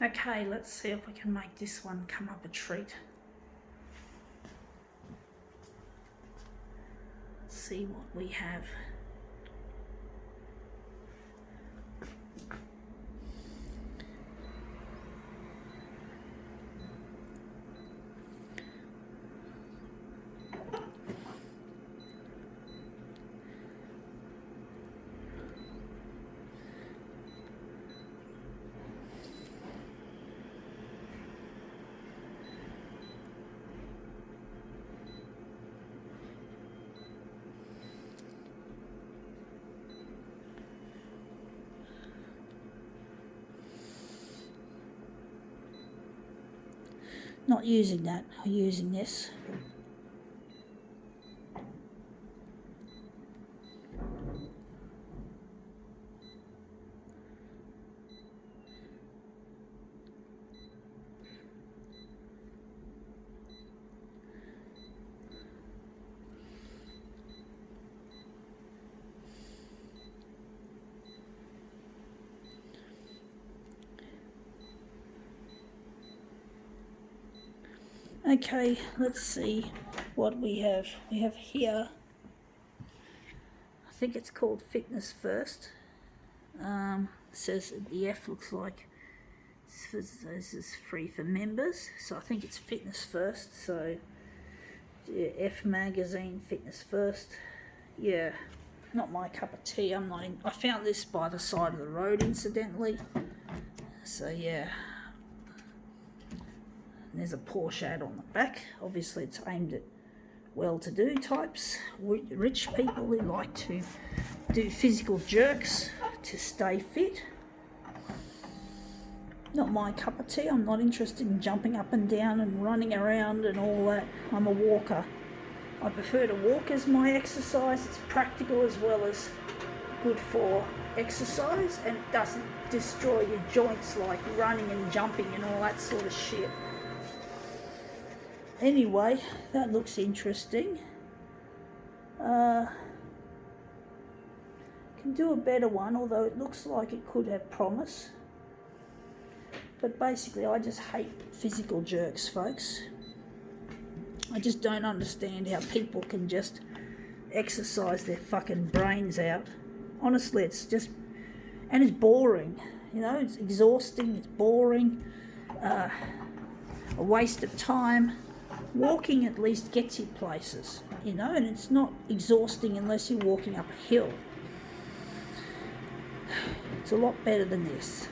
Okay, let's see if we can make this one come up a treat. Let's see what we have. Not using that, I'm using this. Okay, let's see what we have. We have here, I think it's called Fitness First. Says the F looks like this is free for members, so I think it's Fitness First. So yeah, F magazine, Fitness First. Yeah, not my cup of tea. I found this by the side of the road, incidentally. So yeah. And there's a Porsche ad on the back. Obviously it's aimed at well-to-do types, rich people who like to do physical jerks to stay fit. Not my cup of tea. I'm not interested in jumping up and down and running around and all that. I'm a walker. I prefer to walk as my exercise. It's practical as well as good for exercise, and it doesn't destroy your joints like running and jumping and all that sort of shit. Anyway, that looks interesting. Can do a better one, although it looks like it could have promise. But basically, I just hate physical jerks, folks. I just don't understand how people can just exercise their fucking brains out. Honestly, it's just... And it's boring. You know, it's exhausting, it's boring. A waste of time. Walking at least gets you places, you know, and it's not exhausting unless you're walking up a hill. It's a lot better than this.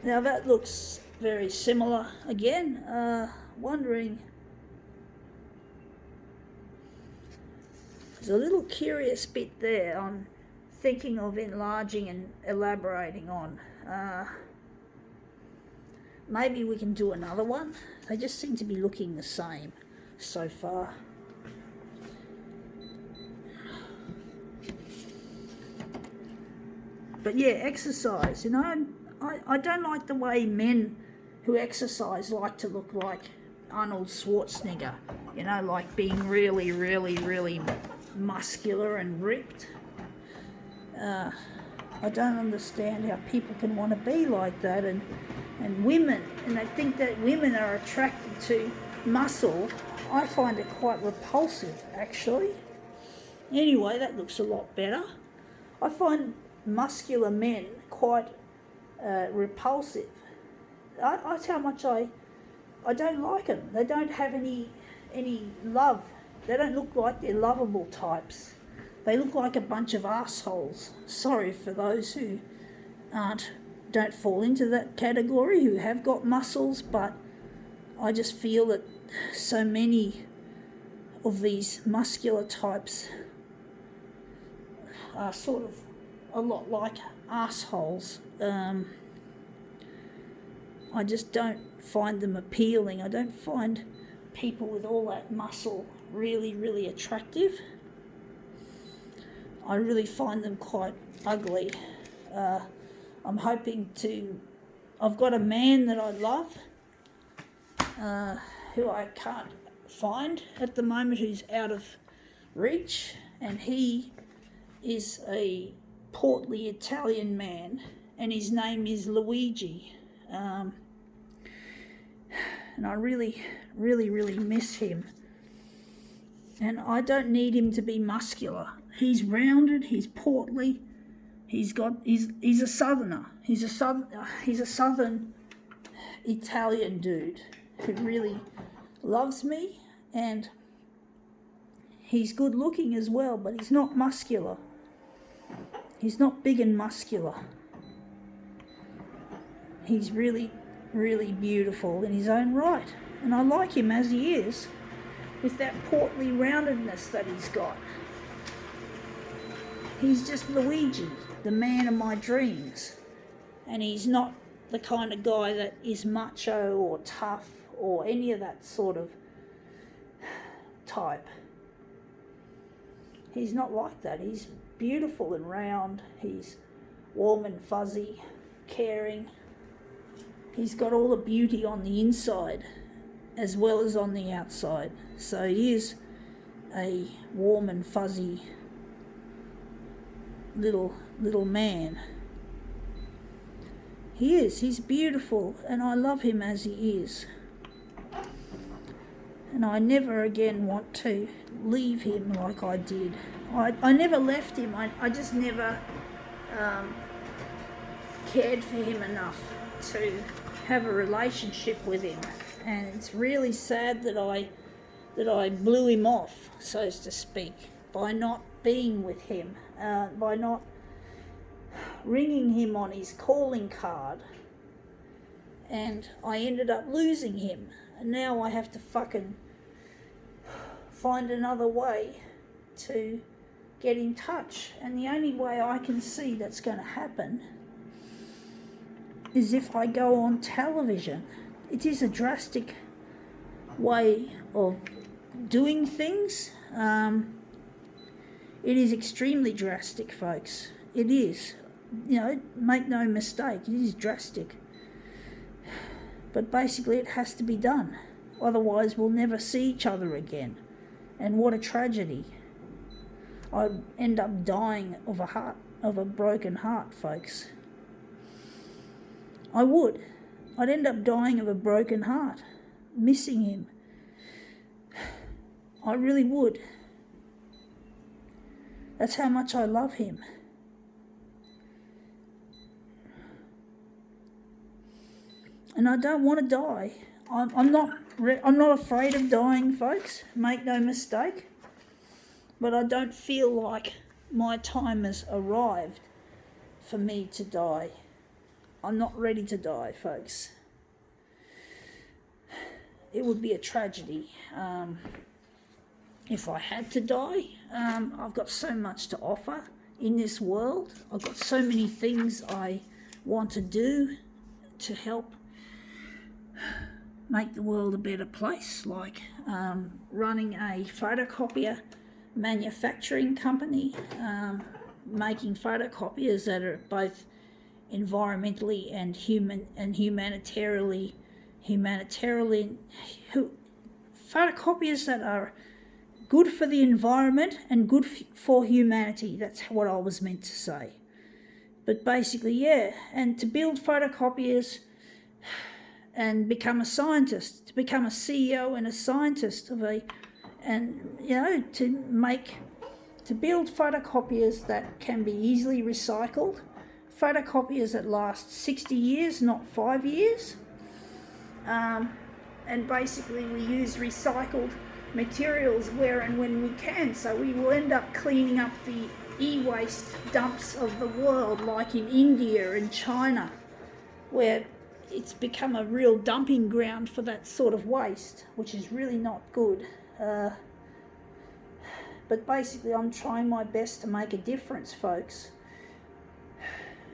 Now that looks very similar. Again, wondering, there's a little curious bit there I'm thinking of enlarging and elaborating on. Maybe we can do another one. They just seem to be looking the same so far. But yeah, exercise, you know, I don't like the way men who exercise like to look like Arnold Schwarzenegger, you know, like being really, really, really muscular and ripped. I don't understand how people can want to be like that, and women, and they think that women are attracted to muscle. I find it quite repulsive, actually. Anyway, that looks a lot better. I find muscular men quite repulsive. That's how much I don't like them. They don't have any love. They don't look like they're lovable types. They look like a bunch of assholes. Sorry for those who don't fall into that category, who have got muscles, but I just feel that so many of these muscular types are sort of a lot like assholes. I just don't find them appealing. I don't find people with all that muscle really, really attractive. I really find them quite ugly. I'm hoping to... I've got a man that I love, who I can't find at the moment, who's out of reach, and he is a portly Italian man, and his name is Luigi. And I really, really, really miss him. And I don't need him to be muscular. He's rounded, he's portly, he's a southerner. He's a southern Italian dude who really loves me, and he's good looking as well, but he's not muscular. He's not big and muscular. He's really, really beautiful in his own right. And I like him as he is, with that portly roundedness that he's got. He's just Luigi, the man of my dreams. And he's not the kind of guy that is macho or tough or any of that sort of type. He's not like that. He's beautiful and round. He's warm and fuzzy, caring. He's got all the beauty on the inside as well as on the outside. So he is a warm and fuzzy little man. He is. He's beautiful, and I love him as he is. And I never again want to leave him like I did. I never left him. I just never cared for him enough to have a relationship with him. And it's really sad that I blew him off, so to speak, by not being with him, by not ringing him on his calling card, and I ended up losing him. And now I have to fucking find another way to get in touch. And the only way I can see that's going to happen is if I go on television. It is a drastic way of doing things. It is extremely drastic, folks. It is. You know, make no mistake, it is drastic. But basically it has to be done. Otherwise we'll never see each other again. And what a tragedy. I'd end up dying of a broken heart, folks. I would. I'd end up dying of a broken heart, missing him. I really would. That's how much I love him. And I don't want to die. I'm not afraid of dying, folks. Make no mistake. But I don't feel like my time has arrived for me to die. I'm not ready to die, folks. It would be a tragedy if I had to die. I've got so much to offer in this world. I've got so many things I want to do to help make the world a better place, like running a photocopier manufacturing company, making photocopiers that are both environmentally and humanitarianly photocopiers that are good for the environment and good for humanity. That's what I was meant to say. But basically, yeah, and to build photocopiers and become a scientist, to become a CEO and a scientist to build photocopiers that can be easily recycled, photocopiers that last 60 years, not 5 years. And basically we use recycled materials where and when we can, so we will end up cleaning up the e-waste dumps of the world, like in India and China, where it's become a real dumping ground for that sort of waste, which is really not good. But basically I'm trying my best to make a difference, folks.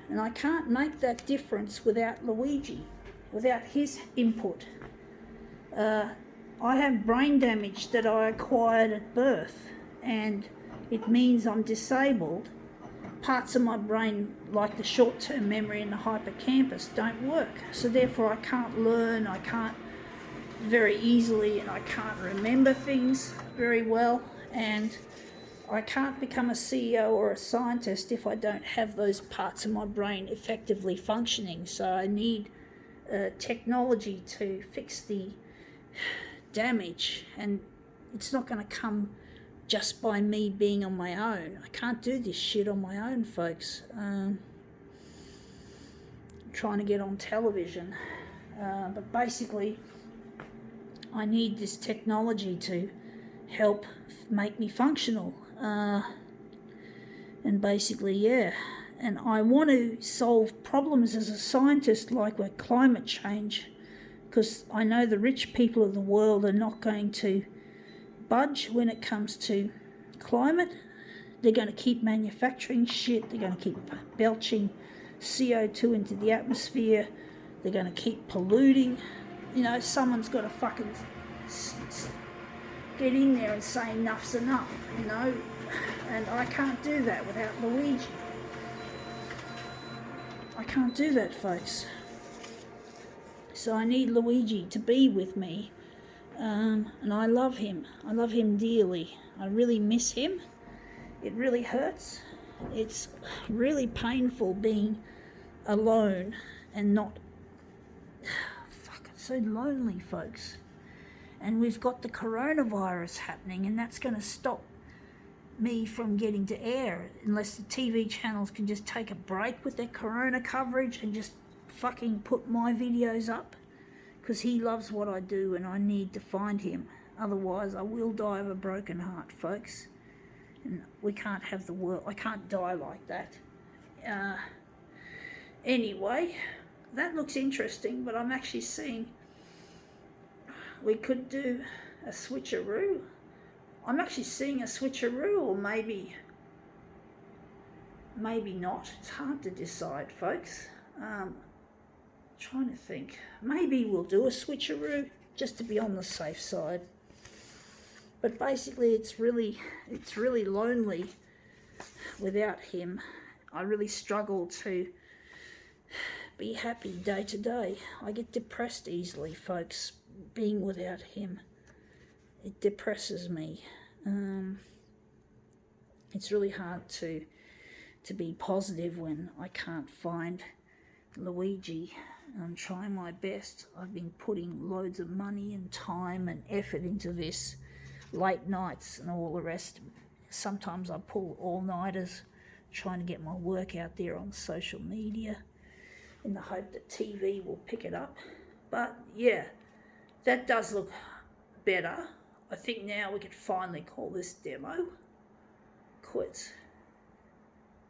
And I can't make that difference without Luigi, without his input. I have brain damage that I acquired at birth, and it means I'm disabled. Parts of my brain, like the short-term memory and the hippocampus, don't work. So therefore I can't learn, I can't very easily, and I can't remember things very well. And I can't become a CEO or a scientist if I don't have those parts of my brain effectively functioning. So I need technology to fix the damage, and it's not going to come just by me being on my own. I can't do this shit on my own, folks. I'm trying to get on television, but basically I need this technology to help make me functional. And basically, yeah. And I want to solve problems as a scientist, like with climate change, because I know the rich people of the world are not going to budge when it comes to climate. They're going to keep manufacturing shit. They're going to keep belching CO2 into the atmosphere. They're going to keep polluting. You know, someone's got to fucking get in there and say enough's enough, you know. And I can't do that without Luigi. I can't do that, folks. So I need Luigi to be with me. And I love him. I love him dearly. I really miss him. It really hurts. It's really painful being alone and not... Fuck, it's so lonely, folks. And we've got the coronavirus happening, and that's going to stop me from getting to air unless the TV channels can just take a break with their corona coverage and just fucking put my videos up, because he loves what I do and I need to find him. Otherwise I will die of a broken heart, folks. And we can't have the world. I can't die like that. Anyway, that looks interesting, but I'm actually seeing we could do a switcheroo. I'm actually seeing a switcheroo, or maybe not. It's hard to decide, folks. Trying to think. Maybe we'll do a switcheroo just to be on the safe side. But basically, it's really lonely without him. I really struggle to be happy day to day. I get depressed easily, folks, being without him. It depresses me. It's really hard to be positive when I can't find Luigi. I'm trying my best. I've been putting loads of money and time and effort into this, late nights and all the rest. Sometimes I pull all-nighters trying to get my work out there on social media in the hope that TV will pick it up. But yeah, that does look better. I think now we could finally call this demo quits.